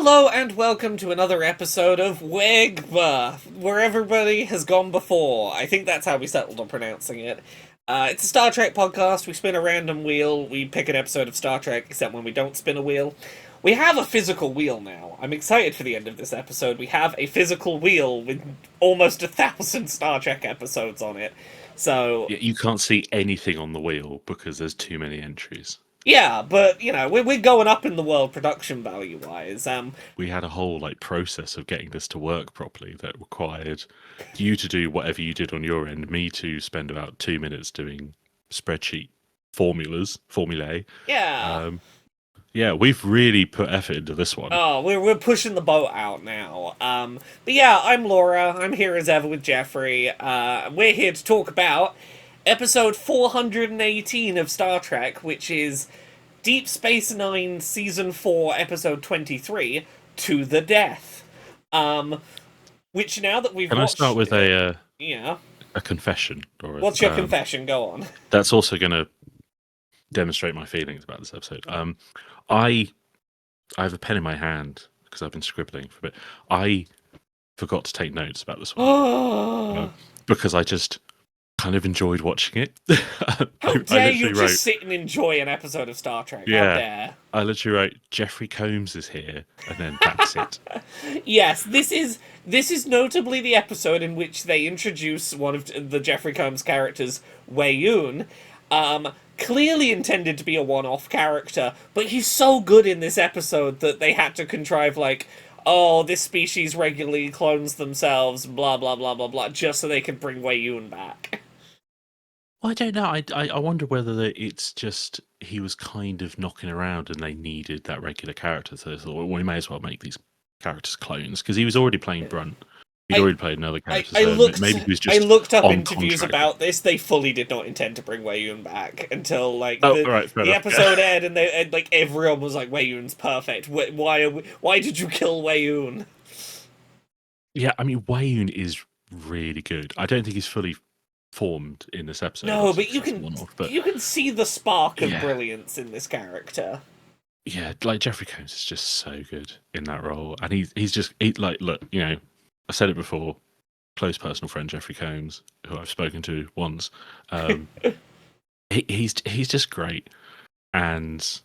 Hello and welcome to another episode of Wegba, where everybody has gone before. I think that's how we settled on pronouncing it. It's a Star Trek podcast. We spin a random wheel. We pick an episode of Star Trek, except when we don't spin a wheel. We have a physical wheel now. I'm excited for the end of this episode. We have a physical wheel with almost 1,000 Star Trek episodes on it. So Yeah, you can't see anything on the wheel because there's too many entries. yeah, but you know we're going up in the world production value wise. We had a whole process of getting this to work properly that required you to do whatever you did on your end, me to spend about 2 minutes doing spreadsheet formulae. Yeah. Yeah, we've really put effort into this one. Oh, we're pushing the boat out now. But yeah, I'm Laura. I'm here as ever with Jeffrey. We're here to talk about episode 418 of Star Trek, which is Deep Space Nine, Season 4, Episode 23, To the Death. Which now that we've Can watched I start with yeah. a confession? What's your confession? Go on. That's also going to demonstrate my feelings about this episode. I have a pen in my hand because I've been scribbling for a bit. I forgot to take notes about this one because I just kind of enjoyed watching it. How dare you just sit and enjoy an episode of Star Trek? Yeah, how dare. I literally wrote Jeffrey Combs is here, and then that's it. Yes, this is notably the episode in which they introduce one of the Jeffrey Combs characters, Wei Yun. Clearly intended to be a one-off character, but he's so good in this episode that they had to contrive oh, this species regularly clones themselves, blah blah blah blah blah, just so they could bring Wei Yun back. Well, I don't know. I wonder whether it's just he was kind of knocking around and they needed that regular character, so they thought, well, we may as well make these characters clones because he was already playing Brunt. He'd already played another character. Maybe he was just I looked up interviews contract. about this. They fully did not intend to bring Wei Yun back until the episode aired, and everyone was like, "Wei Yun's perfect. Why did you kill Wei Yun?" Yeah, I mean, Wei Yun is really good. I don't think he's fully formed in this episode. No, but you can see the spark of brilliance in this character. Yeah, Jeffrey Combs is just so good in that role, and he's just look, I said it before, close personal friend Jeffrey Combs, who I've spoken to once. He's just great, and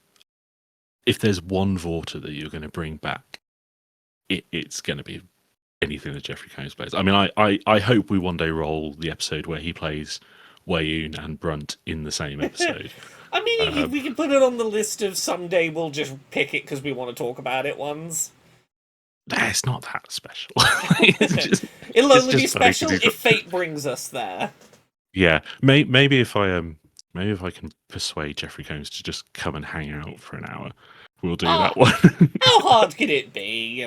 if there's one Vorta that you're going to bring back, it's going to be anything that Jeffrey Combs plays. I mean, I hope we one day roll the episode where he plays Wei Yun and Brunt in the same episode. I mean, we can put it on the list of someday we'll just pick it because we want to talk about it once. It's not that special. It'll only be special if fate brings us there. Yeah, maybe if I can persuade Jeffrey Combs to just come and hang out for an hour, we'll do that one. How hard could it be,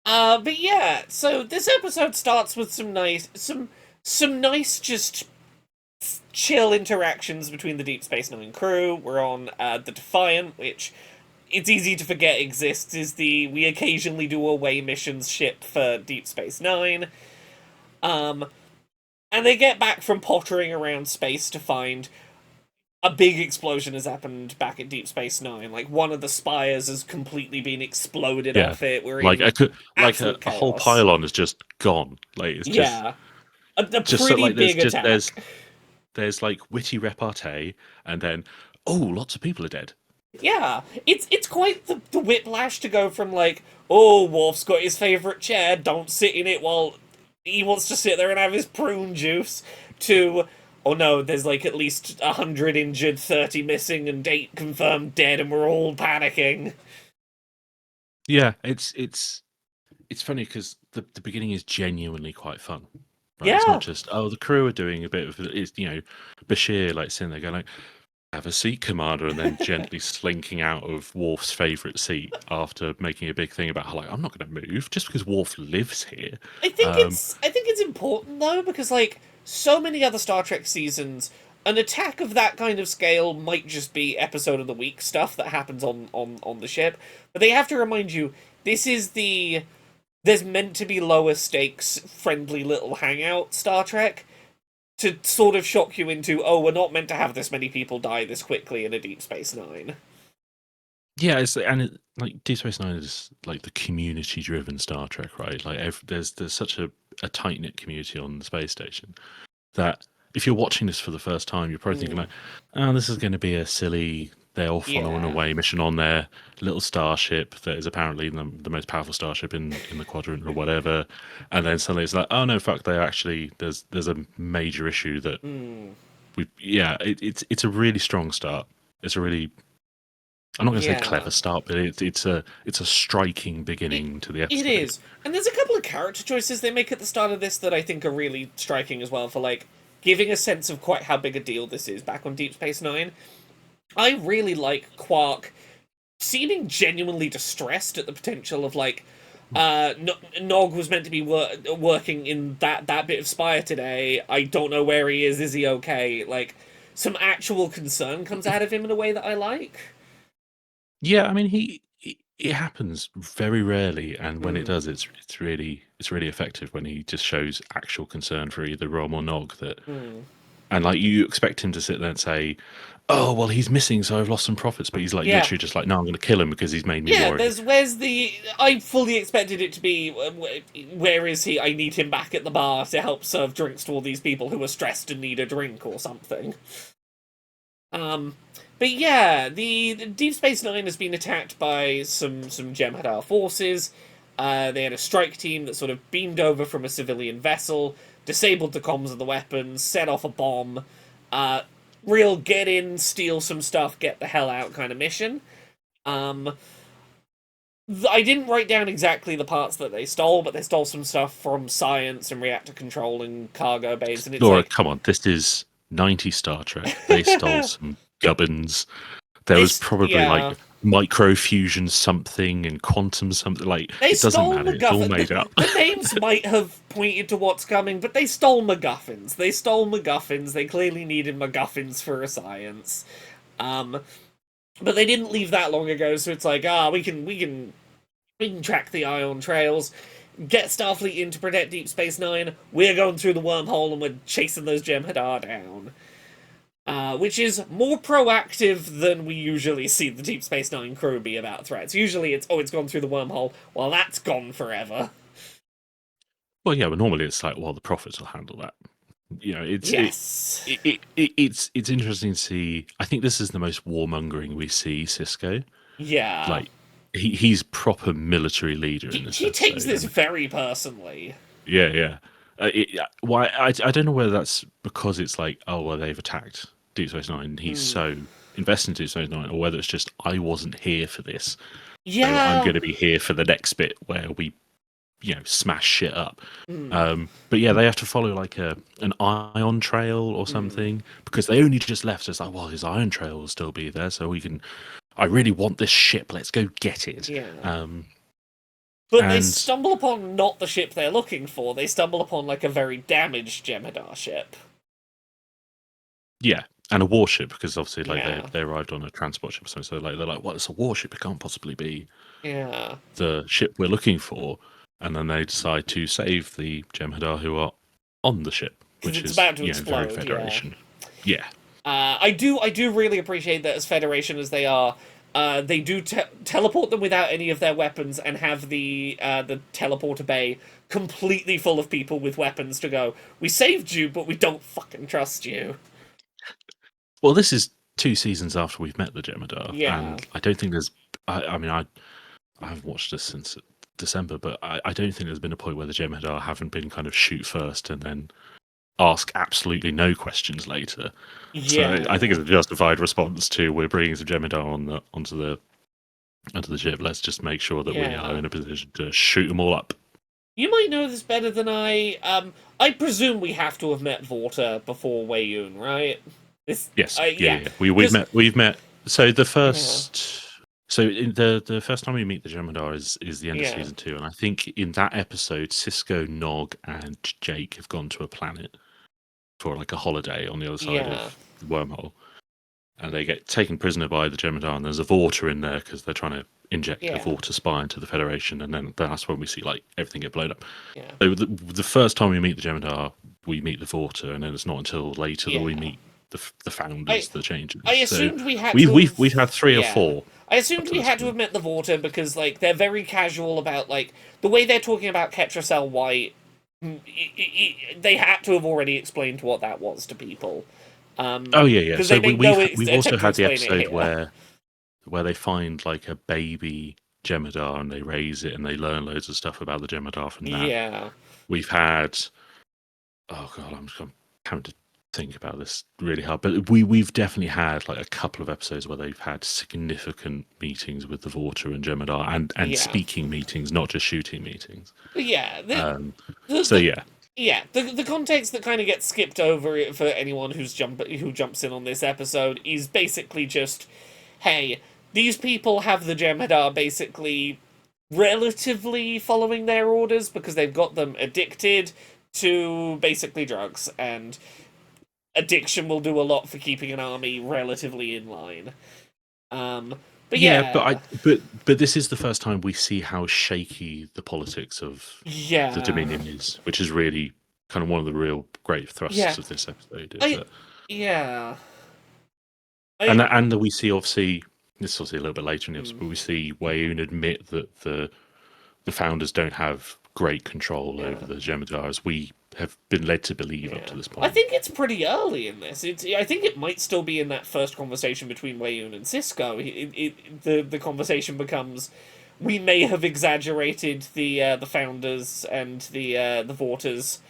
But yeah, so this episode starts with some nice just chill interactions between the Deep Space Nine crew. We're on the Defiant, which it's easy to forget exists, we occasionally do away missions ship for Deep Space Nine. And they get back from pottering around space to find a big explosion has happened back at Deep Space Nine. One of the spires has completely been exploded off it. We're a whole pylon is just gone. It's just pretty big attack. There's witty repartee, and then lots of people are dead. Yeah, it's quite the whiplash to go from Worf's got his favourite chair, don't sit in it while he wants to sit there and have his prune juice, to, oh no, there's at least 100 injured, 30 missing, and 8 confirmed dead, and we're all panicking. Yeah, it's funny because the beginning is genuinely quite fun. Right? Yeah. It's not just, the crew are doing a bit of, Bashir sitting there going have a seat, Commander, and then gently slinking out of Worf's favourite seat after making a big thing about how I'm not going to move just because Worf lives here. I think it's important though, because so many other Star Trek seasons, an attack of that kind of scale might just be episode of the week stuff that happens on the ship, but they have to remind you there's meant to be lower stakes, friendly little hangout Star Trek, to sort of shock you into, we're not meant to have this many people die this quickly in a Deep Space Nine. Yeah, like Deep Space Nine is like the community-driven Star Trek, right? Like there's such a tight-knit community on the space station that if you're watching this for the first time, you're probably thinking like, "Oh, this is going to be a silly. They're off on an away mission on their little starship that is apparently the most powerful starship in the quadrant or whatever," and then suddenly it's like, "Oh no, fuck! They actually there's a major issue that it's a really strong start. It's a really I'm not going to say clever start, but it's a striking beginning to the episode. It is. And there's a couple of character choices they make at the start of this that I think are really striking as well, for like giving a sense of quite how big a deal this is back on Deep Space Nine. I really like Quark seeming genuinely distressed at the potential of like Nog was meant to be working in that bit of Spire today. I don't know where he is. Is he okay? Like, some actual concern comes out of him in a way that I like. Yeah, I mean, it happens very rarely, and when it does, it's really effective when he just shows actual concern for either Rom or Nog. And like you expect him to sit there and say, "Oh, well, he's missing, so I've lost some profits," but he's like literally just like, "No, I'm going to kill him because he's made me worry." Where's the? I fully expected it to be, where is he? I need him back at the bar to help serve drinks to all these people who are stressed and need a drink or something. But yeah, the Deep Space Nine has been attacked by some Jem Hadar forces. They had a strike team that sort of beamed over from a civilian vessel, disabled the comms of the weapons, set off a bomb. Real get in, steal some stuff, get the hell out kind of mission. I didn't write down exactly the parts that they stole, but they stole some stuff from science and reactor control and cargo bays. And it's Laura, like, come on, this is 90s Star Trek. They stole some gubbins. There was probably like microfusion something and quantum something. Like, it doesn't matter. It's all made up. The names might have pointed to what's coming, but they stole MacGuffins. They clearly needed MacGuffins for a science. But they didn't leave that long ago, so it's like, we can track the ion trails, get Starfleet in to protect Deep Space Nine. We're going through the wormhole and we're chasing those Jem Hadar down. Which is more proactive than we usually see the Deep Space Nine crew be about threats. Usually it's gone through the wormhole. Well, that's gone forever. Well, yeah, but normally it's like, well, the prophets will handle that. You know, it's interesting to see. I think this is the most warmongering we see Sisko. Yeah, like he's proper military leader in this. He takes this very personally. Yeah. Why? I don't know whether that's because it's like, oh well, they've attacked Deep Space Nine. And he's so invested in Deep Space Nine, or whether it's just I wasn't here for this. Yeah, so I'm going to be here for the next bit where we, smash shit up. But yeah, they have to follow like an ion trail or something because they only just left. So it's like, well, his ion trail will still be there, so we can. I really want this ship. Let's go get it. Yeah. But they stumble upon not the ship they're looking for. They stumble upon like a very damaged Jem Hadar ship. Yeah, and a warship because obviously like they arrived on a transport ship, so like they're like, well, it's a warship. It can't possibly be the ship we're looking for. And then they decide to save the Jem Hadar who are on the ship, which is about to explode, very Federation. Yeah. I do really appreciate that as Federation as they are. They do teleport them without any of their weapons and have the teleporter bay completely full of people with weapons to go, we saved you, but we don't fucking trust you. Well, this is 2 seasons after we've met the Jem Hadar. Yeah. And I don't think there's... I mean, I haven't watched this since December, but I don't think there's been a point where the Jem Hadar haven't been kind of shoot first and then ask absolutely no questions later. Yeah. So I think it's a justified response to we're bringing some Jem Hadar onto the ship. Let's just make sure that we are in a position to shoot them all up. You might know this better than I. I presume we have to have met Vorta before Weyoun, right? Yes. We've met. So the first. So in the first time we meet the Jem Hadar is the end of season 2, and I think in that episode, Sisko, Nog, and Jake have gone to a planet for like a holiday on the other side of the wormhole, and they get taken prisoner by the Jem Hadar, and there's a Vorta in there because they're trying to inject a Vorta spy into the Federation, and then that's when we see like everything get blown up. Yeah. So the first time we meet the Jem Hadar, we meet the Vorta, and then it's not until later that we meet the founders, the changes. I assumed we had. We've had 3 or 4. I assumed we had to have met the Vorta because, like, they're very casual about, like, the way they're talking about Ketracel White. They had to have already explained what that was to people. Oh yeah. Because So they make we've also attempt to had the explain it episode here. where they find like a baby Jemadar and they raise it and they learn loads of stuff about the Jemadar from that. Yeah. We've had, oh god, I'm having to think about this really hard, but we've definitely had like a couple of episodes where they've had significant meetings with the Vorta and Jemadar and speaking meetings, not just shooting meetings. Yeah. So yeah. Yeah, the context that kind of gets skipped over for anyone who jumps in on this episode is basically just, hey, these people have the Jem'Hadar basically relatively following their orders because they've got them addicted to basically drugs, and addiction will do a lot for keeping an army relatively in line. But Yeah, yeah, but this is the first time we see how shaky the politics of the Dominion is, which is really kind of one of the real great thrusts of this episode. And that we see obviously this is obviously a little bit later in the episode, but we see Wayoon admit that the founders don't have great control over the Jem'Hadar as we have been led to believe up to this point. I think it's pretty early in this. I think it might still be in that first conversation between Wayoon and Cisco. The conversation becomes, we may have exaggerated the founders and the Vorta's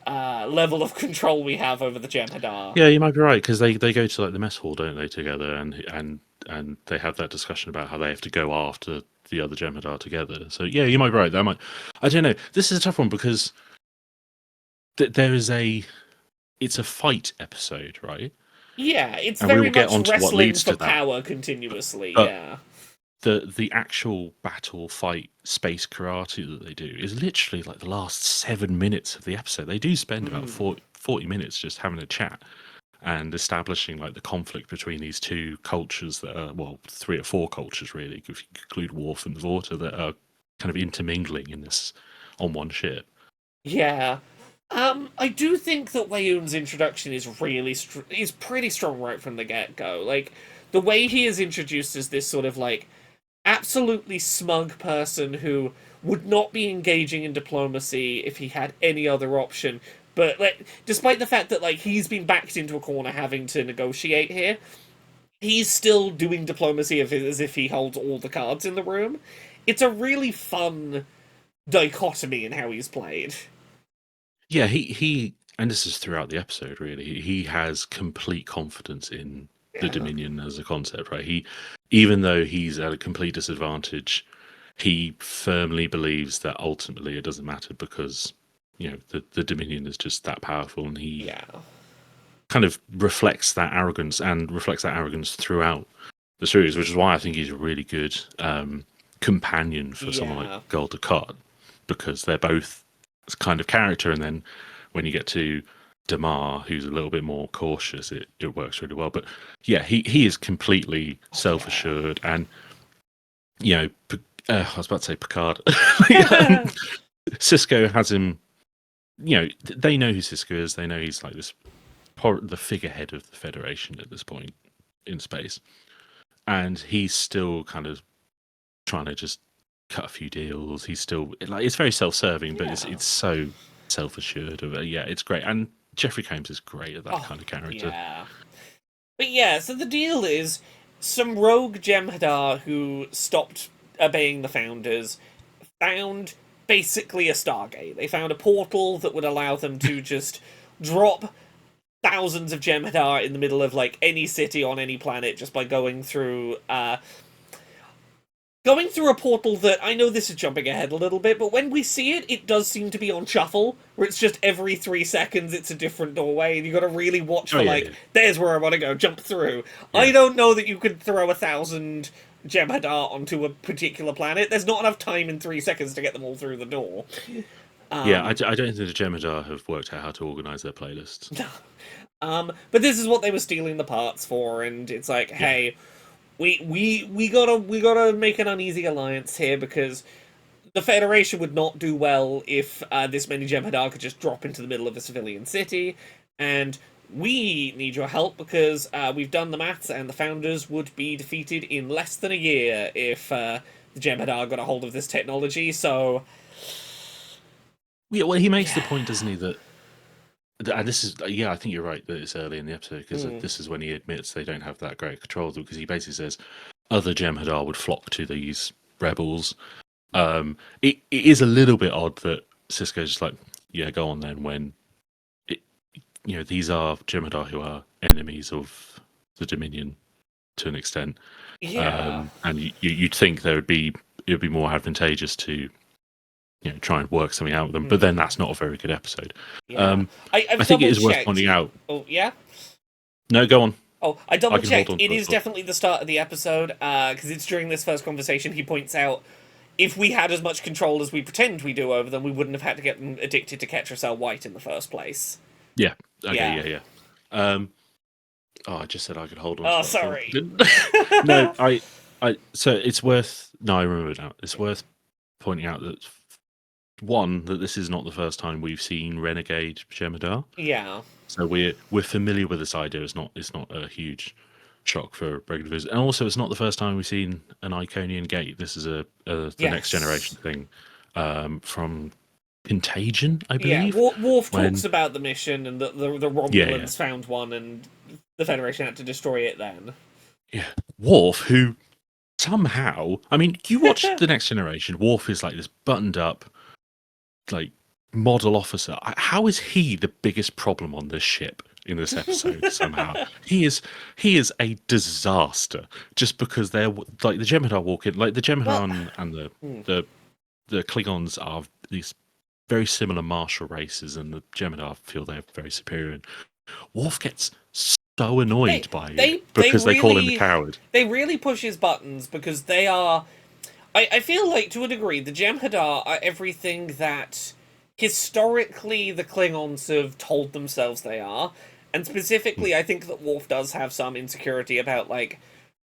level of control we have over the Jem'Hadar. Yeah, you might be right because they go to like the mess hall, don't they, together, and they have that discussion about how they have to go after the other Jem'Hadar together. So yeah, you might be right. I don't know. This is a tough one because it's a fight episode, right? Yeah, it's and very we will get much onto wrestling what leads for to that. power continuously. But the actual battle fight space karate that they do is literally like the last 7 minutes of the episode. They do spend about 40 minutes just having a chat and establishing like the conflict between these two cultures that are, well, 3 or 4 cultures really, if you include Worf and the Vorta, that are kind of intermingling in this on one ship. Yeah. I do think that Wayoon's introduction is is pretty strong right from the get-go. Like, the way he is introduced as this sort of, like, absolutely smug person who would not be engaging in diplomacy if he had any other option. But, like, despite the fact that, like, he's been backed into a corner having to negotiate here, he's still doing diplomacy as if he holds all the cards in the room. It's a really fun dichotomy in how he's played. Yeah, he and this is throughout the episode really. He has complete confidence in the Dominion as a concept, right? Even though he's at a complete disadvantage, he firmly believes that ultimately it doesn't matter because, you know, the Dominion is just that powerful, and he kind of reflects that arrogance throughout the series, which is why I think he's a really good companion for someone like Gul Dukat, because they're both kind of character, and then when you get to Damar, who's a little bit more cautious, it works really well. But yeah, he is completely self-assured, and you know, I was about to say Picard. Cisco has him. You know, they know who Cisco is. They know he's like the figurehead of the Federation at this point in space, and he's still kind of trying to just cut a few deals. He's still like, it's very self-serving, but it's so self-assured of it. Yeah, it's great, and Jeffrey Combs is great at that kind of character. Yeah, but yeah, so the deal is some rogue Jem'Hadar who stopped obeying the founders found basically a Stargate. They found a portal that would allow them to just drop thousands of Jem'Hadar in the middle of like any city on any planet just by going through a portal that, I know this is jumping ahead a little bit, but when we see it, it does seem to be on shuffle, where it's just every 3 seconds it's a different doorway, and you gotta really watch for there's where I want to go, jump through. Yeah. I don't know that you could throw 1,000 Jem'Hadar onto a particular planet. There's not enough time in 3 seconds to get them all through the door. I don't think the Jem'Hadar have worked out how to organise their playlists. But this is what they were stealing the parts for, and it's like, hey, we gotta make an uneasy alliance here, because the Federation would not do well if this many Jem'Hadar could just drop into the middle of a civilian city. and we need your help because we've done the maths, and the Founders would be defeated in less than a year if the Jem Hadar got a hold of this technology. So, Yeah, well, he makes the yeah. point, doesn't he, that and this is, yeah, I think you're right that it's early in the episode because Mm. this is when he admits they don't have that great control because he basically says other Jem'Hadar would flock to these rebels. It is a little bit odd that Cisco's just like, yeah, go on then. When it, these are Jem'Hadar who are enemies of the Dominion to an extent, Yeah. and you'd think it would be more advantageous to try and work something out with them. But then that's not a very good episode. Yeah. I I've think it double is worth checked. pointing out. Oh, yeah? No, go on. Oh, I I double can hold checked. on It to is it. definitely the start of the episode, because it's during this first conversation he points out if we had as much control as we pretend we do over them, we wouldn't have had to get them addicted to Ketracel White in the first place. Yeah. Okay. Yeah. Yeah. I just said I could hold on to Oh, that thought. sorry. No, So it's worth. No, I remember now. It's worth pointing out that that this is not the first time we've seen Renegade Jem'Hadar. Yeah. So we're familiar with this idea. It's not a huge shock for regular viewers, and also it's not the first time we've seen an Iconian gate. This is the next generation thing from Contagion, I Yeah, believe. Worf talks about the mission and that the Romulans Yeah. found one and the Federation had to destroy it then. Yeah, Worf, who somehow, I mean, you watch the Next Generation. Worf is like this buttoned up, like model officer. How is he the biggest problem on this ship in this episode? Somehow he is a disaster just because they're like the Jem'Hadar walk in, like the Jem'Hadar and the Klingons are these very similar martial races, and the Jem'Hadar feel they're very superior. And Worf gets so annoyed by it because they call him a coward. They really push his buttons because they are. I feel like, to a degree, the Jem'Hadar are everything that historically the Klingons have told themselves they are. And specifically, I think that Worf does have some insecurity about, like,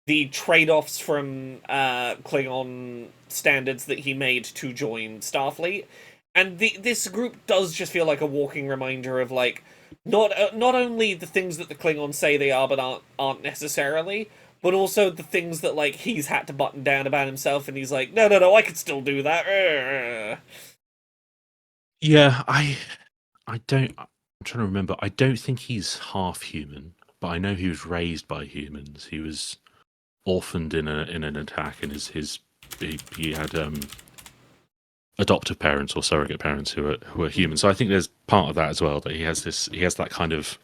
the trade-offs from Klingon standards that he made to join Starfleet. And this group does just feel like a walking reminder of, like, not only the things that the Klingons say they are but aren't necessarily, but also the things that, like, he's had to button down about himself, and he's like, no, I could still do that. Yeah, I don't. I'm trying to remember. I don't think he's half human, but I know he was raised by humans. He was orphaned in an attack, and he had adoptive parents or surrogate parents who are human. So I think there's part of that as well, that he has that kind of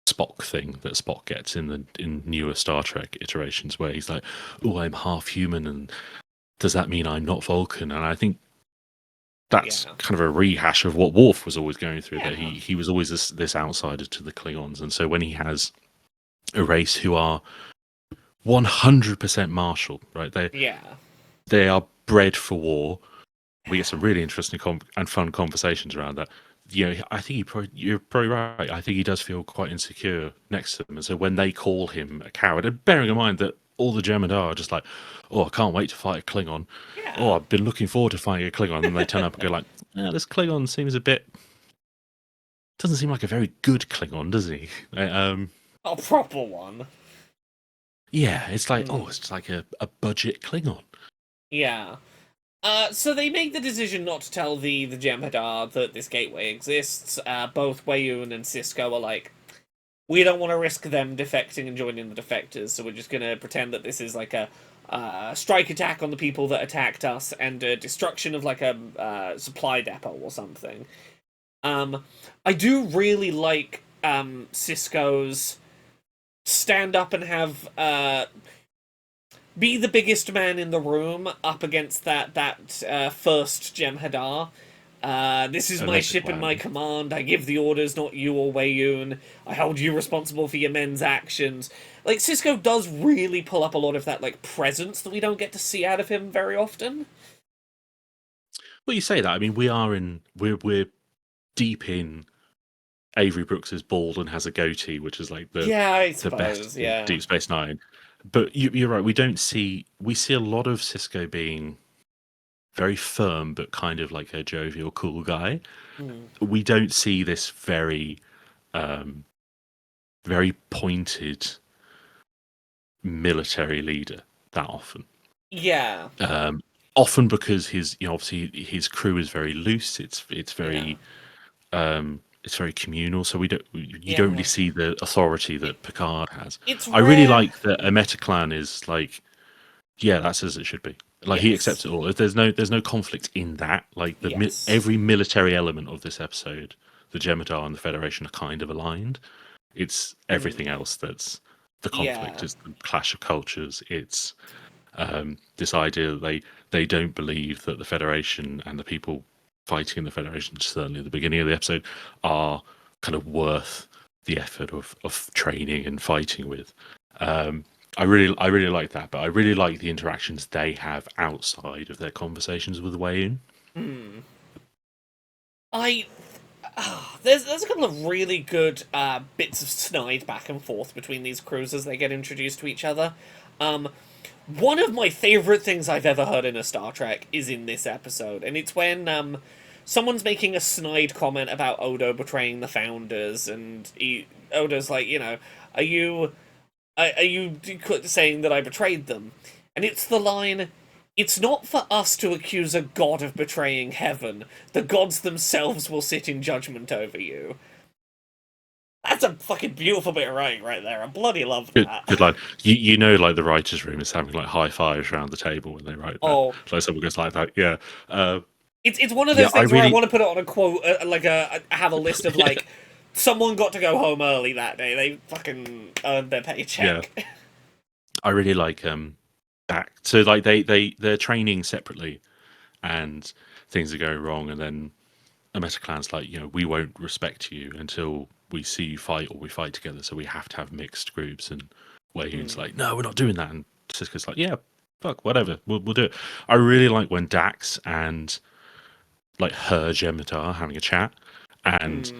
Spock thing that Spock gets in newer Star Trek iterations, where he's like, oh, I'm half human, and does that mean I'm not Vulcan? And I think that's kind of a rehash of what Worf was always going through. That he was always this outsider to the Klingons, and so when he has a race who are 100% martial, right? They are bred for war. We get some really interesting and fun conversations around that. I think you're probably right. I think he does feel quite insecure next to them, and so when they call him a coward, and bearing in mind that all the Jem'Hadar are just like, oh, I can't wait to fight a Klingon. Yeah. Oh, I've been looking forward to fighting a Klingon, and they turn up and go like, this Klingon seems doesn't seem like a very good Klingon, does he? A proper one. Yeah, it's like, it's like a budget Klingon. Yeah. So they make the decision not to tell the Jem'Hadar that this gateway exists. Both Weyoun and Cisco are like, we don't want to risk them defecting and joining the defectors, so we're just going to pretend that this is like a strike attack on the people that attacked us and a destruction of like a supply depot or something. I do really like Cisco's stand up and have be the biggest man in the room up against that first Jem'Hadar. This is my ship and my command. I give the orders, not you or Weyoun. I hold you responsible for your men's actions. Like, Cisco does really pull up a lot of that, like, presence that we don't get to see out of him very often. Well, you say that. I mean, we're deep in Avery Brooks is bald and has a goatee, which is like the best Deep Space Nine. But you're right. We see a lot of Cisco being very firm, but kind of like a jovial, cool guy. We don't see this very very pointed military leader that often. Yeah. Often because his, obviously his crew is very loose. It's Yeah. very it's very communal. So you don't really Yeah. see the authority that Picard has. It's I really rare. like that a Metaclan is like, yeah, that's as it should be. Like he accepts Yes. it all. There's no conflict in that. Like Yes. every military element of this episode, the Jemadar and the Federation are kind of aligned. It's everything Mm. else that's the conflict. Yeah. It's the clash of cultures. It's this idea that they don't believe that the Federation and the people fighting in the Federation, certainly at the beginning of the episode, are kind of worth the effort of training and fighting with. I really like that, but I really like the interactions they have outside of their conversations with Wei-Yun. Hmm. I there's a couple of really good bits of snide back and forth between these crews as they get introduced to each other. Um, One of my favorite things I've ever heard in a Star Trek is in this episode, and it's when someone's making a snide comment about Odo betraying the Founders, and Odo's like, are you saying that I betrayed them? And it's the line, "It's not for us to accuse a god of betraying heaven. The gods themselves will sit in judgment over you." That's a fucking beautiful bit of writing right there. I bloody love that. Good line. Like the writers' room is having like high fives around the table when they write that. Oh, Like someone goes like that. Yeah. it's one of Yeah. those things where I want to put it on a quote, have a list of Yeah. like, someone got to go home early that day. They fucking earned their paycheck. Yeah. I really like back. So like they're training separately, and things are going wrong, and then a Metaclan's like, we won't respect you until we see you fight or we fight together. So we have to have mixed groups. And Wei-Yun's like, no, we're not doing that. And Sisko's like, yeah, fuck, whatever, we'll do it. I really like when Dax and like her Jemadar are having a chat, and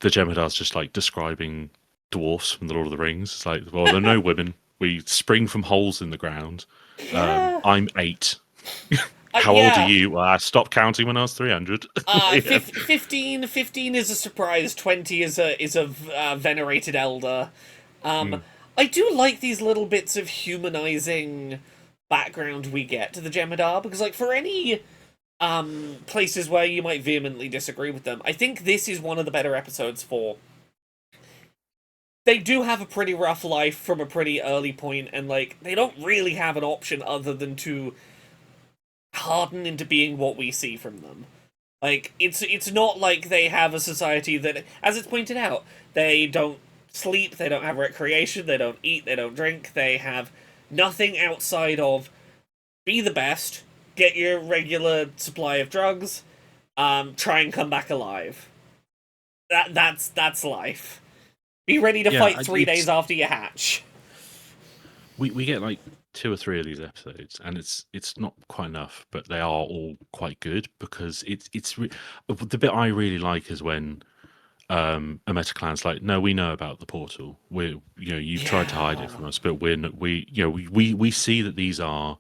the Jemadar's just like describing dwarfs from the Lord of the Rings. It's like, well, there are no women. We spring from holes in the ground. Yeah. I'm 8. How old are you? I stopped counting when I was 300. Yeah. 15 is a surprise. 20 is a venerated elder. I do like these little bits of humanizing background we get to the Jemadar, because like for any places where you might vehemently disagree with them, I think this is one of the better episodes for. They do have a pretty rough life from a pretty early point, and like they don't really have an option other than to harden into being what we see from them. Like it's not like they have a society that, as it's pointed out, they don't sleep, they don't have recreation, they don't eat, they don't drink, they have nothing outside of be the best, get your regular supply of drugs, try and come back alive. That's life. Be ready to fight 3 days after you hatch. We get like 2 or 3 of these episodes, and it's not quite enough, but they are all quite good, because the bit I really like is when a Metaclan's like, no, we know about the portal. You've tried to hide it from us, but we see that these are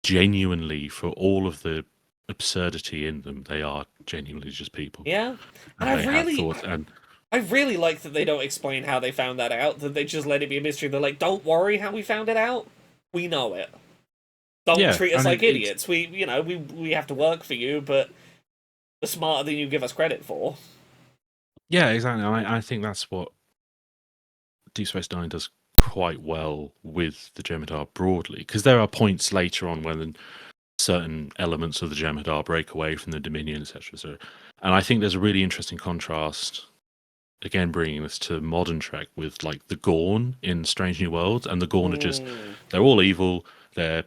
genuinely, for all of the absurdity in them, they are genuinely just people. Yeah, and And they have thoughts, and I really like that they don't explain how they found that out, that they just let it be a mystery. They're like, don't worry how we found it out. We know it. Don't treat us like idiots. We have to work for you, but we're smarter than you give us credit for. Yeah, exactly. I think that's what Deep Space Nine does quite well with the Jemadar broadly, because there are points later on when certain elements of the Jemadar break away from the Dominion, etc. So, and I think there's a really interesting contrast, again bringing this to modern Trek, with like the Gorn in Strange New Worlds, and the Gorn are they're all evil, they're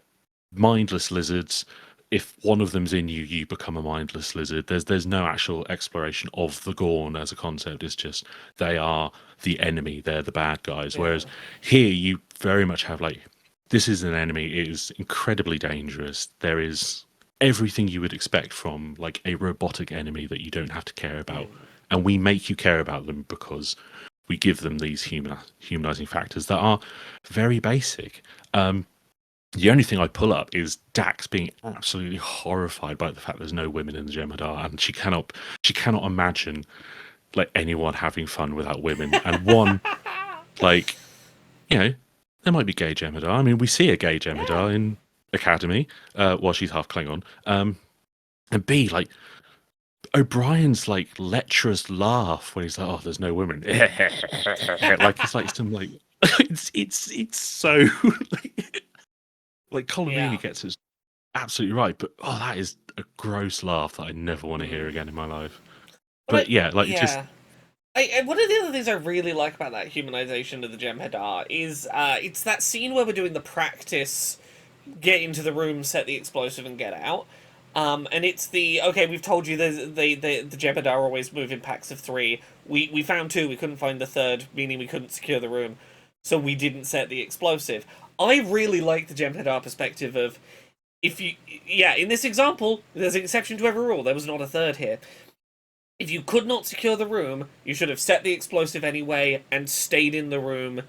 mindless lizards. If one of them's in you, you become a mindless lizard. There's no actual exploration of the Gorn as a concept. It's just they are the enemy, they're the bad guys. Yeah. Whereas here you very much have like, this is an enemy, it is incredibly dangerous. There is everything you would expect from like a robotic enemy that you don't have to care about. And we make you care about them because we give them these humanizing factors that are very basic. The only thing I pull up is Dax being absolutely horrified by the fact there's no women in the Jemadar, and she cannot imagine like anyone having fun without women. And Like, there might be gay Jem Hadar. I mean, we see a gay Jem Hadar in Academy, while she's half Klingon. And B, like, O'Brien's like lecherous laugh when he's like, "Oh, there's no women." Like it's like some like it's so like Colomini gets it absolutely right, but that is a gross laugh that I never want to hear again in my life. But just one of the other things I really like about that humanization of the Jem Hadar is it's that scene where we're doing the practice, get into the room, set the explosive, and get out. And it's we've told you the Jem Hadar always move in packs of 3. We found 2, we couldn't find the third, meaning we couldn't secure the room, so we didn't set the explosive. I really like the Jem Hadar perspective of, in this example, there's an exception to every rule, there was not a third here. If you could not secure the room, you should have set the explosive anyway and stayed in the room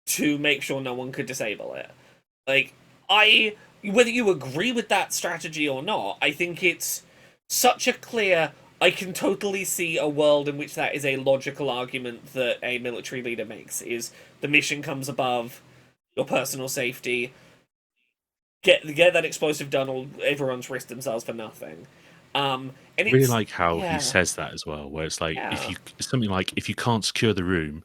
to make sure no one could disable it. Like, whether you agree with that strategy or not, I think it's such a clear... I can totally see a world in which that is a logical argument that a military leader makes, is the mission comes above your personal safety, get that explosive done, or everyone's risked themselves for nothing. And I really like how he says that as well, where it's like, if you can't secure the room,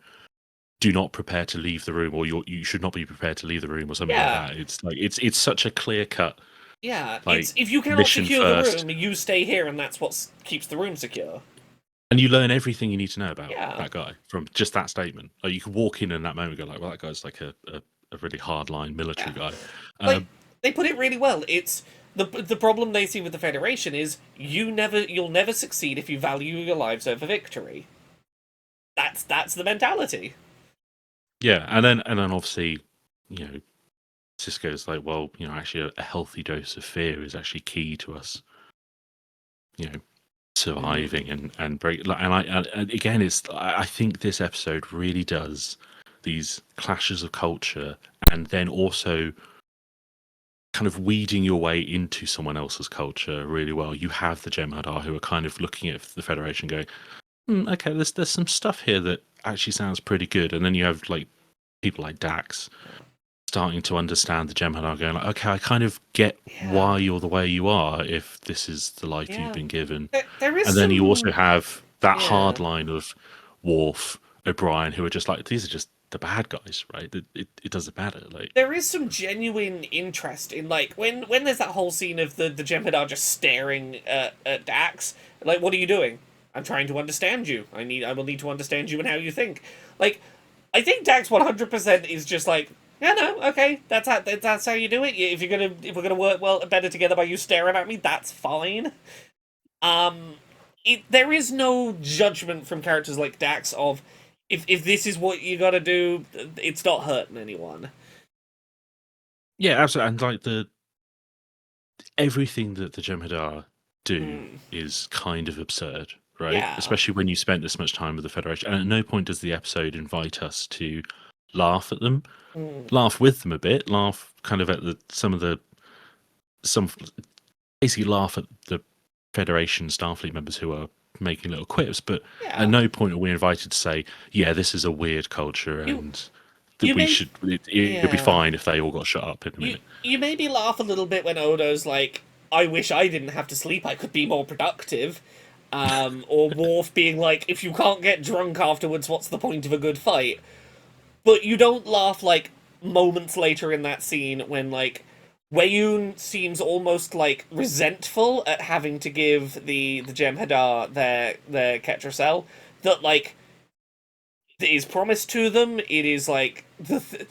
do not prepare to leave the room, or you should not be prepared to leave the room, or something like that. It's like it's such a clear cut. Yeah, like, if you cannot secure the room, you stay here, and that's what keeps the room secure. And you learn everything you need to know about that guy from just that statement. Like, you can walk in that moment and go like, well, that guy's like a really hardline military guy. Like, they put it really well. It's the problem they see with the Federation is you'll never succeed if you value your lives over victory. That's the mentality. Yeah, and then obviously, Sisko's like, well, actually a healthy dose of fear is actually key to us, surviving and break. And again, I think this episode really does these clashes of culture, and then also kind of weeding your way into someone else's culture really well. You have the Jem Hadar who are kind of looking at the Federation, going, okay, there's some stuff here that actually sounds pretty good, and then you have like people like Dax starting to understand the Jem Hadar, going like, okay, I kind of get why you're the way you are if this is the life you've been given. And then you also have that hard line of Worf, O'Brien, who are just like, these are just the bad guys, right? It doesn't matter. Like, there is some genuine interest in, like, when there's that whole scene of the Jem Hadar just staring at Dax, like, what are you doing? I'm trying to understand you. I will need to understand you and how you think. Like, I think Dax 100% is just like, yeah, no, okay, that's how you do it. If we're gonna work better together by you staring at me, that's fine. There is no judgment from characters like Dax of, if this is what you gotta do, it's not hurting anyone. Yeah, absolutely. And like everything that the Jem Hadar do is kind of absurd, right? Yeah. Especially when you spent this much time with the Federation. And at no point does the episode invite us to laugh at them, laugh with them a bit, laugh kind of at basically laugh at the Federation Starfleet members who are making little quips, but at no point are we invited to say, yeah, this is a weird culture, and it'd be fine if they all got shut up in a minute. You maybe laugh a little bit when Odo's like, I wish I didn't have to sleep, I could be more productive. Or Worf being like, if you can't get drunk afterwards, what's the point of a good fight? But you don't laugh, like, moments later in that scene when, like, Weyoun seems almost, like, resentful at having to give the Jem Hadar their Ketracel, that, like, it is promised to them, it is, like, it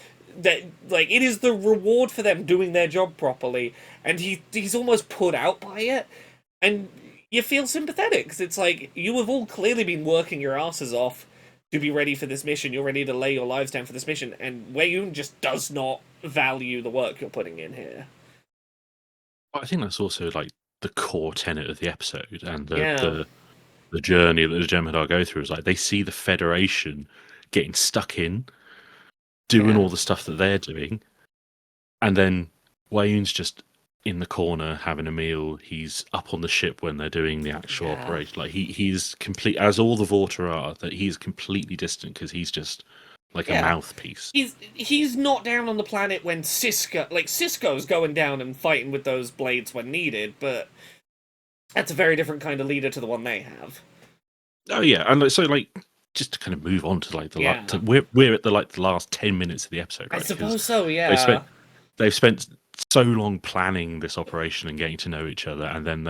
is the reward for them doing their job properly, and he's almost put out by it, and you feel sympathetic, because it's like, you have all clearly been working your asses off to be ready for this mission, you're ready to lay your lives down for this mission, and Weyoun just does not value the work you're putting in here. I think that's also, like, the core tenet of the episode, and the journey that the Jem Hadar go through is, like, they see the Federation getting stuck in, doing all the stuff that they're doing, and then Weyoun's just in the corner having a meal. He's up on the ship when they're doing the actual operation. Like, he's complete, as all the Vorta are, that he's completely distant because he's just like a Yeah. mouthpiece. He's not down on the planet when Cisco's going down and fighting with those blades when needed, but that's a very different kind of leader to the one they have. Oh yeah, and so like just to kind of move on to like Yeah. we're at the last 10 minutes of the episode, I right? suppose so, They've yeah. spent they've spent so long planning this operation and getting to know each other, and then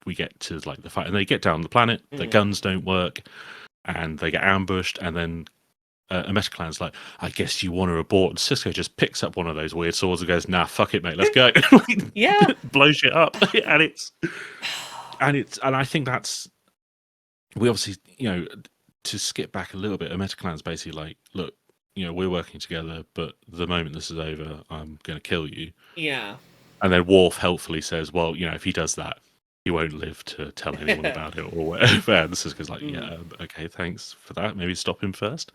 we get to like the fight, and they get down the planet. The guns don't work, and they get ambushed, and then a Metaclan's like, I guess you want to abort. And Cisco just picks up one of those weird swords and goes, nah, fuck it, mate, let's go. Yeah. Blow shit up. and I think that's, we obviously, to skip back a little bit, a Metaclan's basically like, look, we're working together, but the moment this is over, I'm going to kill you. Yeah. And then Worf helpfully says, well, if he does that, he won't live to tell anyone about it or whatever. And Cisco's like, yeah, okay, thanks for that. Maybe stop him first.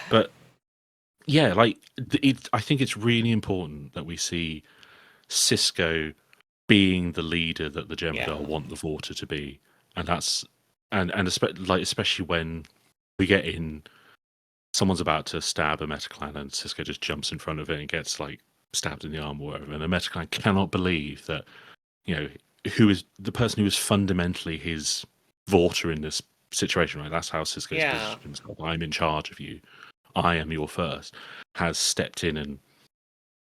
But yeah, like I think it's really important that we see Cisco being the leader that the Jem Hadar want the Vorta to be, and that's especially when we get in, someone's about to stab a Metaclan, and Cisco just jumps in front of it and gets like stabbed in the arm or whatever, and the Metaclan cannot believe that who is the person who is fundamentally his Vorta in this situation, right? That's how Cisco's positioned himself. I'm in charge of you. I am your first. Has stepped in and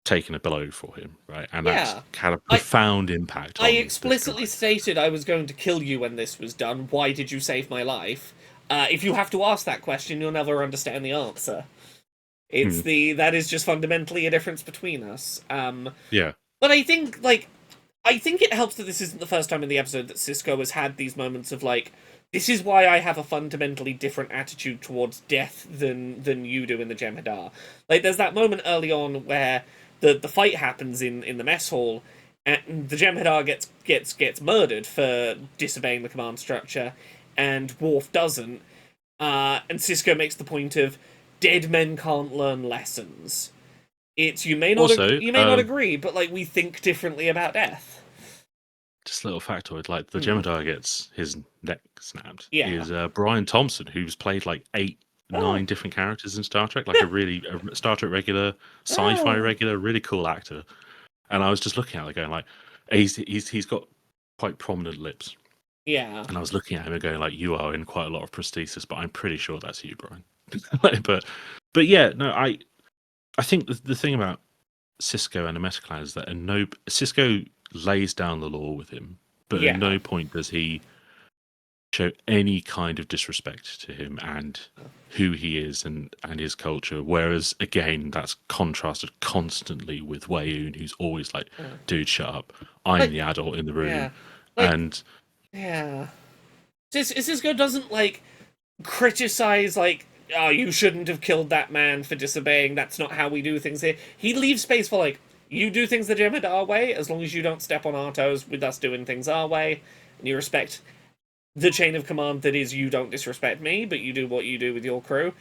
taken a blow for him, right? And that's had a profound impact. I explicitly stated I was going to kill you when this was done. Why did you save my life? If you have to ask that question, you'll never understand the answer. It's that is just fundamentally a difference between us. Yeah. But I think it helps that this isn't the first time in the episode that Cisco has had these moments of like, this is why I have a fundamentally different attitude towards death than you do in the Jem Hadar. Like, there's that moment early on where the fight happens in the mess hall, and the Jem Hadar gets murdered for disobeying the command structure, and Worf doesn't. And Cisco makes the point of dead men can't learn lessons. It's you may not agree, but like we think differently about death. Just a little factoid, like the Jem Hadar gets his neck snapped. Yeah. Is Brian Thompson, who's played like 9 different characters in Star Trek, like a Star Trek regular, sci-fi regular, really cool actor. And I was just looking at it going like, he's got quite prominent lips. Yeah. And I was looking at him and going like, you are in quite a lot of prosthesis, but I'm pretty sure that's you, Brian. but yeah, no, I think the thing about Cisco and a Metaclan is that Cisco lays down the law with him, but at no point does he show any kind of disrespect to him and who he is and his culture. Whereas again, that's contrasted constantly with Wayoon, who's always like, dude, shut up. I'm the adult in the room. Cisco doesn't like criticize like, oh, you shouldn't have killed that man for disobeying. That's not how we do things here. He leaves space for like, you do things the Jem Hadar way, as long as you don't step on our toes with us doing things our way, and you respect the chain of command that is you don't disrespect me, but you do what you do with your crew.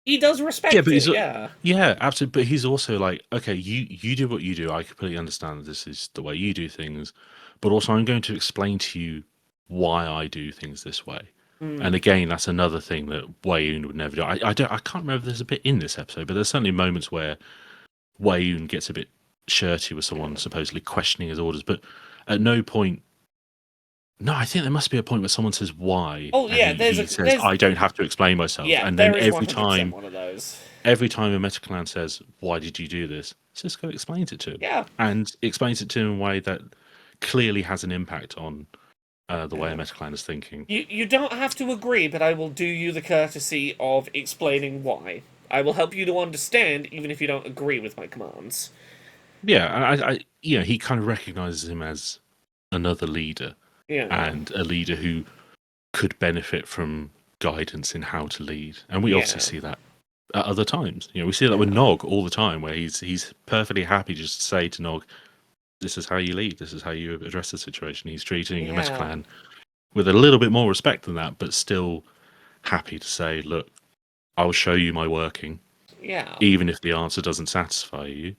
He does respect it, Yeah, absolutely. But he's also like, okay, you do what you do. I completely understand that this is the way you do things, but also I'm going to explain to you why I do things this way. And again, that's another thing that Wayoon would never do. I can't remember if there's a bit in this episode, but there's certainly moments where Wayoon gets a bit shirty with someone supposedly questioning his orders, but at no point. No, I think there must be a point where someone says why. Oh yeah, he says I don't have to explain myself. Yeah, and then every time one of those. Every time a Metaclan says, "Why did you do this?" Cisco explains it to him. Yeah, and explains it to him in a way that clearly has an impact on the way a Metaclan is thinking. You don't have to agree, but I will do you the courtesy of explaining why. I will help you to understand, even if you don't agree with my commands. Yeah, I he kind of recognizes him as another leader, and a leader who could benefit from guidance in how to lead, and we obviously see that at other times. We see that with Nog all the time, where he's perfectly happy just to say to Nog, "This is how you lead. This is how you address the situation." He's treating a Metaclan with a little bit more respect than that, but still happy to say, "Look, I'll show you my working, even if the answer doesn't satisfy you."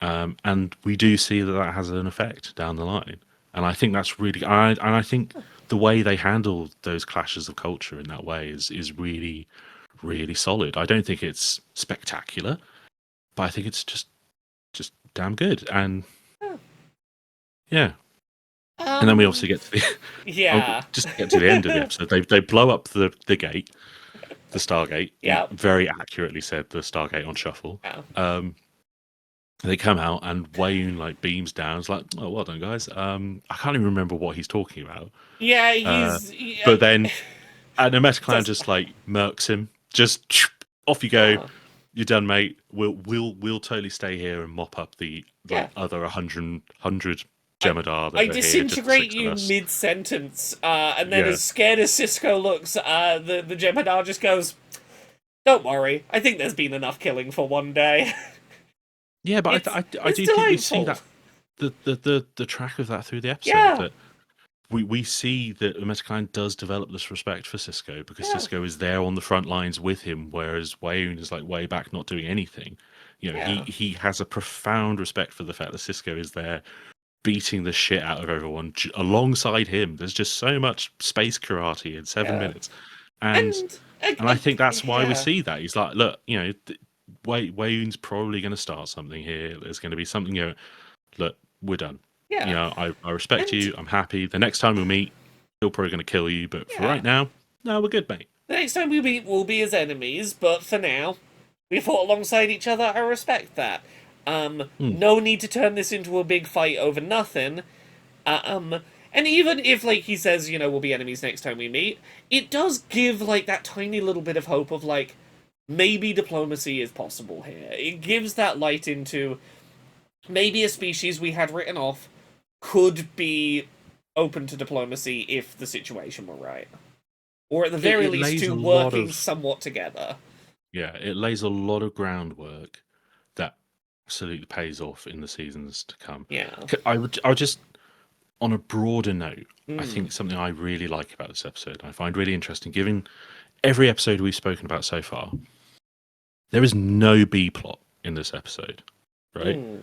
And we do see that has an effect down the line, and I think that's really. I think the way they handle those clashes of culture in that way is really, really solid. I don't think it's spectacular, but I think it's just damn good. And Oh. yeah, and then we obviously get to the Yeah. just to get to the end of the episode. They blow up the gate, the Stargate. You Yeah. very accurately said the Stargate on shuffle. Yeah. They come out and Wayne like beams down. It's like, oh, well done, guys. I can't even remember what he's talking about. Yeah, But then, and the Metaclan does- just like murks him. Just off you go. Oh. You're done, mate. We'll totally stay here and mop up the Yeah. other 100 Jemadar that I are here. disintegrate Just you us. mid-sentence, and then Yeah. as scared as Cisco looks, the Jem Hadar just goes, "Don't worry, I think there's been enough killing for one day." Yeah, but I It's do think we see delightful. that the track of that through the episode. Yeah. That we see that Metaclan does develop this respect for Cisco because Yeah. Cisco is there on the front lines with him, whereas Wayoon is like way back not doing anything. You know, Yeah. he has a profound respect for the fact that Cisco is there beating the shit out of everyone alongside him. There's just so much space karate in 7 minutes. And I think that's why we see that. He's like, look, you know, Wayoon's probably going to start something here. There's going to be something, you know, look, we're done. Yeah. You know, I respect you. I'm happy. The next time we meet, still probably going to kill you. But for right now, no, we're good, mate. The next time we meet, we'll be as enemies, but for now, we fought alongside each other. I respect that. No need to turn this into a big fight over nothing. And even if, like, he says, you know, we'll be enemies next time we meet, it does give, like, that tiny little bit of hope of, like, maybe diplomacy is possible here. It gives that light into maybe a species we had written off could be open to diplomacy if the situation were right. Or at the very least, to working somewhat together. Yeah, it lays a lot of groundwork that absolutely pays off in the seasons to come. Yeah. I would just, on a broader note, I think something I really like about this episode, I find really interesting, given every episode we've spoken about so far, there is no B plot in this episode, right?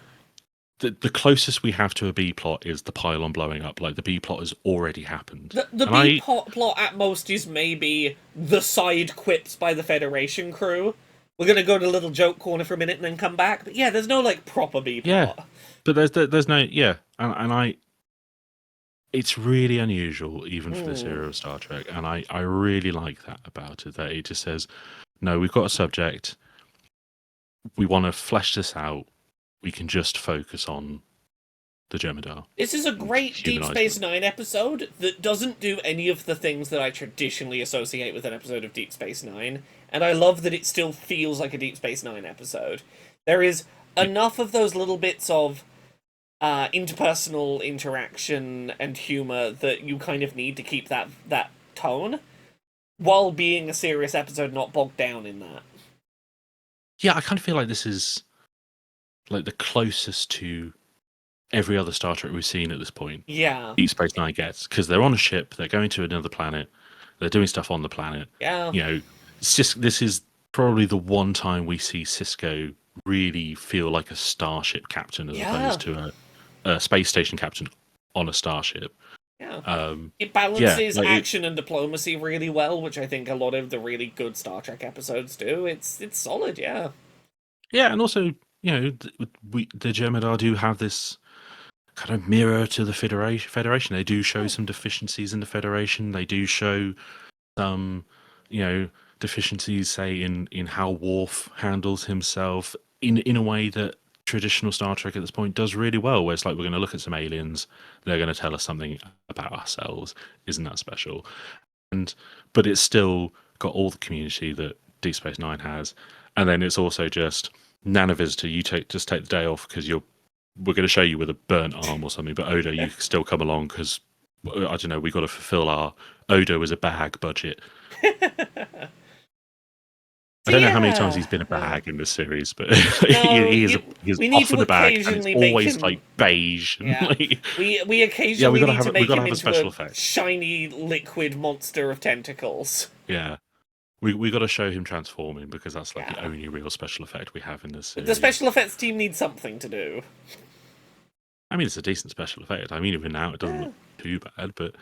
The closest we have to a B plot is the pylon blowing up. Like, the B plot has already happened. The B plot at most is maybe the side quips by the Federation crew. We're gonna go to Little Joke Corner for a minute and then come back. But yeah, there's no, like, proper B plot. Yeah, but there's no, yeah. And it's really unusual, even for this era of Star Trek. And I really like that about it, that it just says, no, we've got a subject. We want to flesh this out. We can just focus on the Jemadar. This is a great Deep Space Nine episode that doesn't do any of the things that I traditionally associate with an episode of Deep Space Nine, and I love that it still feels like a Deep Space Nine episode. There is enough of those little bits of interpersonal interaction and humor that you kind of need to keep that tone, while being a serious episode not bogged down in that. Yeah, I kind of feel like this is like the closest to every other Star Trek we've seen at this point. Yeah. Deep Space Nine gets, because they're on a ship, they're going to another planet, they're doing stuff on the planet. Yeah. You know, this is probably the one time we see Cisco really feel like a starship captain as opposed to a space station captain on a starship. Yeah. It balances action and diplomacy really well, which I think a lot of the really good Star Trek episodes do. It's solid, yeah. Yeah, and also, you know, the Jemadar do have this kind of mirror to the Federation. They do show some deficiencies in the Federation. They do show some, you know, deficiencies, say, in how Worf handles himself in a way that traditional Star Trek at this point does really well, where it's like, we're going to look at some aliens, they're going to tell us something about ourselves. Isn't that special? But it's still got all the community that Deep Space Nine has, and then it's also just Nanavisitor. You just take the day off because we're going to show you with a burnt arm or something. But Odo, you can still come along because I don't know. We got to fulfill our Odo is a bag budget. I don't know how many times he's been a bag in this series, but he's often a bag, and it's always like beige. Yeah. Like, we occasionally need to make him into effect. Shiny liquid monster of tentacles. Yeah. We got to show him transforming because that's like the only real special effect we have in this series. The special effects team needs something to do. I mean, it's a decent special effect. I mean, even now it doesn't look too bad, but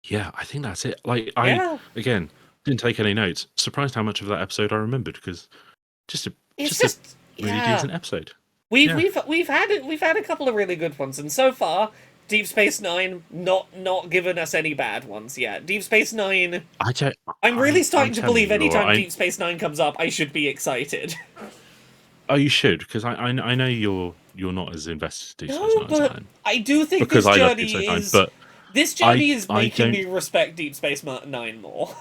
yeah, I think that's it. Like, again, Didn't take any notes. Surprised how much of that episode I remembered, because It's just a just really decent episode. We've Yeah. we've had a couple of really good ones, and so far, Deep Space Nine not given us any bad ones yet. Deep Space Nine. I don't. I'm really starting to telling believe you, Laura, anytime Deep Space Nine comes up, I should be excited. Oh, you should, because I know you're not as invested in Deep Space No, Nine as I but am. I do think Because this I love Deep journey Space Nine, is but this journey is I making don't. me respect Deep Space Nine more.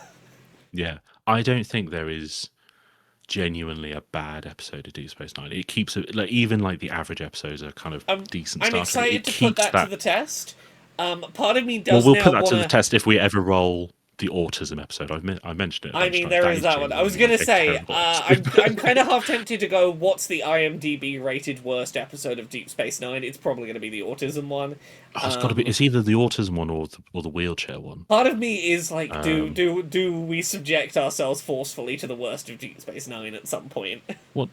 Yeah, I don't think there is genuinely a bad episode of Deep Space Nine. It keeps it like even like the average episodes are kind of decent. I'm Star Trek. excited It to put keeps that to the test. Part of me Well, does we'll now put that want to the test if we ever roll the autism episode. I mentioned it a I bunch mean, of times. there That is that one. I was genuinely gonna like a say, terrible episode. I'm kind of half tempted to go. What's the IMDb rated worst episode of Deep Space Nine? It's probably gonna be the autism one. Oh, it's got to be. It's either the autism one or the wheelchair one. Part of me is like, do we subject ourselves forcefully to the worst of Deep Space Nine at some point? Well,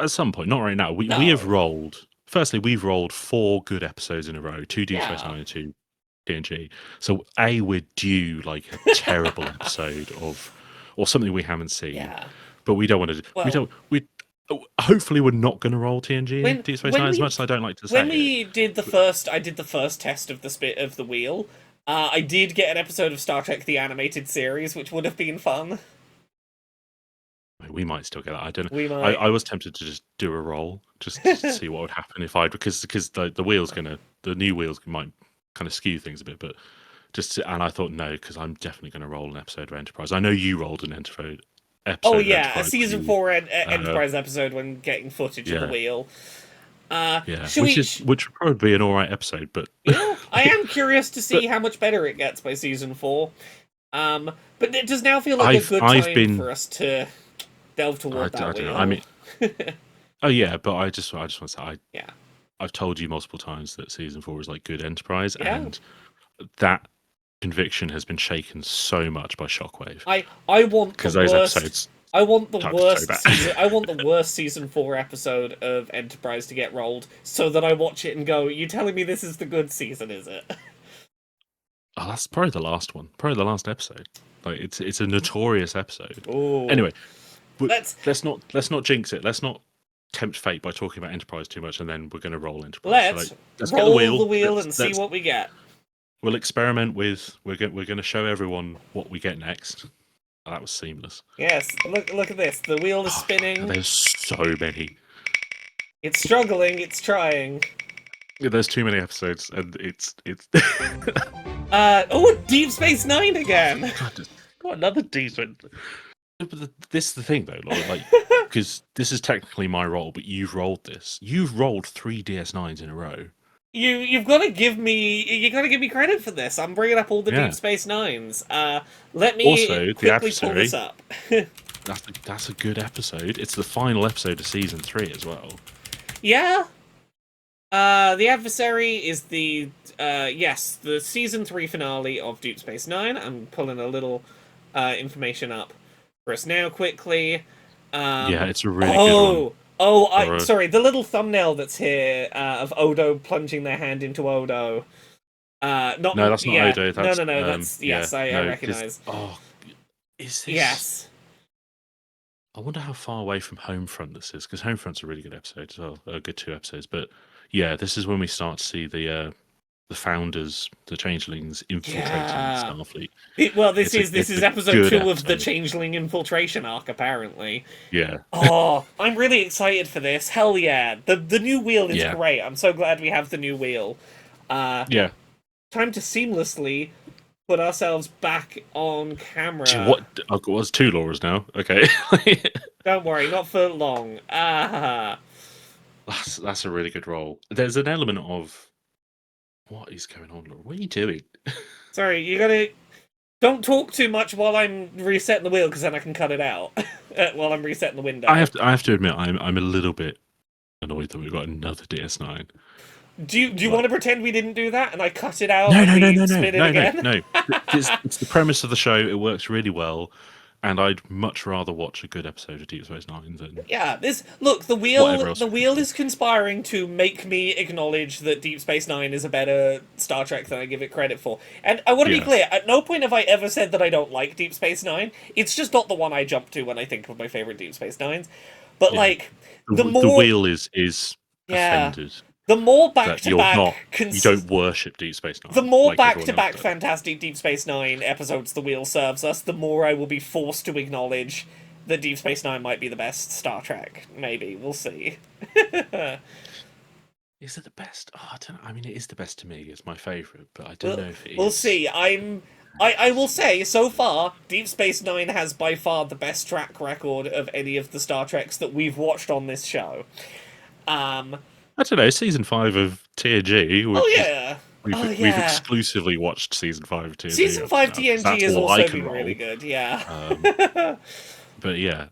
at some point, not right now. We No. have rolled. Firstly, we've rolled 4 good episodes in a row: 2 Deep Space Yeah. Nine and 2 TNG. So we're due like a terrible episode of or something we haven't seen. Yeah. But we don't want to. Well, Hopefully, we're not going to roll TNG and Deep Space Nine as much as I don't like to say. When we did the first, I did the first test of the wheel. I did get an episode of Star Trek: The Animated Series, which would have been fun. We might still get that. I don't know. We might. I was tempted to just do a roll just to see what would happen if because the wheel's the new wheels might kind of skew things a bit, but and I thought no, because I'm definitely going to roll an episode of Enterprise. I know you rolled an episode. Oh yeah, a Enterprise season 4 Enterprise episode when getting footage of the wheel. Which would probably be an alright episode, but I am curious to see how much better it gets by season 4. But it does now feel like a good time for us to delve toward that wheel. I mean, oh yeah, but I just want to say, yeah, I've told you multiple times that season 4 is like good Enterprise, Yeah. and that conviction has been shaken so much by Shockwave. I want because the those worst. episodes. I want the worst. so bad. I want the worst season 4 episode of Enterprise to get rolled, so that I watch it and go, "You telling me this is the good season? Is it?" Oh, that's probably the last one. Probably the last episode. Like it's a notorious episode. Ooh. Anyway, let's not jinx it. Let's not tempt fate by talking about Enterprise too much, and then we're going to roll Enterprise. Let's get roll the wheel and see what we get. We'll experiment with. We're going to show everyone what we get next. Oh, that was seamless. Yes, look at this. The wheel is spinning. There's so many. It's struggling. It's trying. Yeah, there's too many episodes, and it's. Deep Space Nine again. God, got another decent. This is the thing though, Laura, like, because this is technically my role, but you've rolled this. You've rolled 3 DS9s in a row. You've got to give me credit for this. I'm bringing up all the Deep Space Nines. Let me also, quickly pull this up. That's a good episode. It's the final episode of season 3 as well. Yeah. The Adversary is the season 3 finale of Deep Space Nine. I'm pulling a little information up for us now quickly. Yeah, it's a really good one. Sorry, the little thumbnail that's here of Odo plunging their hand into Odo. No, that's not Odo. That's, no, that's I recognise. Oh, is this? Yes. I wonder how far away from Homefront this is, because Homefront's a really good episode as well, a good 2 episodes. But yeah, this is when we start to see the Founders, the Changelings, infiltrating Starfleet. This is episode 2 of the Changeling infiltration arc, apparently. Yeah. Oh, I'm really excited for this. Hell yeah! The new wheel is great. I'm so glad we have the new wheel. Yeah. Time to seamlessly put ourselves back on camera. What? I've got 2 Lauras now. Okay. Don't worry, not for long. That's a really good roll. There's an element of what is going on, Laura? What are you doing? Sorry, you gotta. Don't talk too much while I'm resetting the wheel, because then I can cut it out while I'm resetting the window. I have to admit, I'm a little bit annoyed that we've got another DS9. Do you want to pretend we didn't do that and I cut it out? No. Spin it again? No. It's the premise of the show. It works really well. and I'd much rather watch a good episode of Deep Space Nine than Yeah, whatever else. the wheel is conspiring to make me acknowledge that Deep Space Nine is a better Star Trek than I give it credit for. And I want to be Yeah. clear, at no point have I ever said that I don't like Deep Space Nine. It's just not the one I jump to when I think of my favorite Deep Space Nines. But Yeah. like The more wheel is yeah, offended the more back that to you're not back you don't worship Deep Space Nine. the more like everyone back-to-back else does. fantastic Deep Space Nine episodes the wheel serves us, the more I will be forced to acknowledge that Deep Space Nine might be the best Star Trek. Maybe. We'll see. Is it the best? Oh, I don't know. I mean, it is the best to me. It's my favourite, but I don't know if it is. We'll see. I will say, so far, Deep Space Nine has by far the best track record of any of the Star Treks that we've watched on this show. I don't know. Season 5 of TNG. Oh yeah. We've exclusively watched season 5 of TNG. Season 5 TNG That's has all I also can been roll. really good, yeah. But yeah,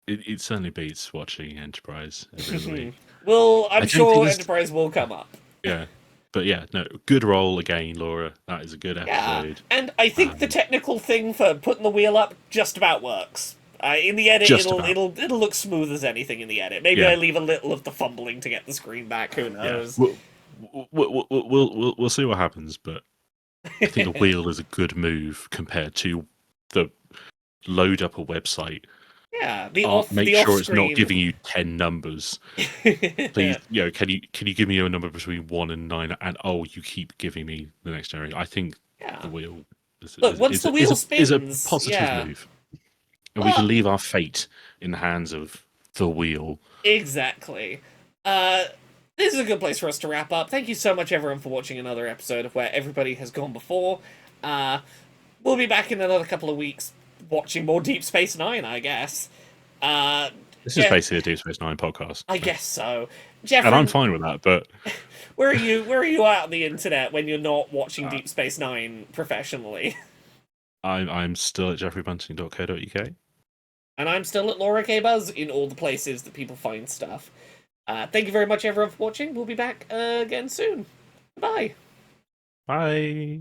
it certainly beats watching Enterprise every week. Well, I'm don't sure think this- Enterprise will come up. Yeah. But yeah, no, good roll again, Laura. That is a good episode. And I think the technical thing for putting the wheel up just about works. In the edit, Just it'll look smooth as anything in the edit. Maybe Yeah. I leave a little of the fumbling to get the screen back. Who knows? Yeah. We'll see what happens, but I think the wheel is a good move compared to the load up a website. Yeah, Make sure it's not giving you 10 numbers. Please, can you give me a number between 1 and 9? And you keep giving me the next generation. I think the wheel is the wheel spins, is a positive move. And we can leave our fate in the hands of the wheel. Exactly. This is a good place for us to wrap up. Thank you so much, everyone, for watching another episode of Where Everybody Has Gone Before. We'll be back in another couple of weeks watching more Deep Space Nine, I guess. This is basically a Deep Space Nine podcast. I guess so. Jeffrey, and I'm fine with that, but where are you out on the internet when you're not watching Deep Space Nine professionally? I'm still at jeffreybunting.co.uk. And I'm still at Laura K. Buzz in all the places that people find stuff. Thank you very much, everyone, for watching. We'll be back again soon. Bye. Bye.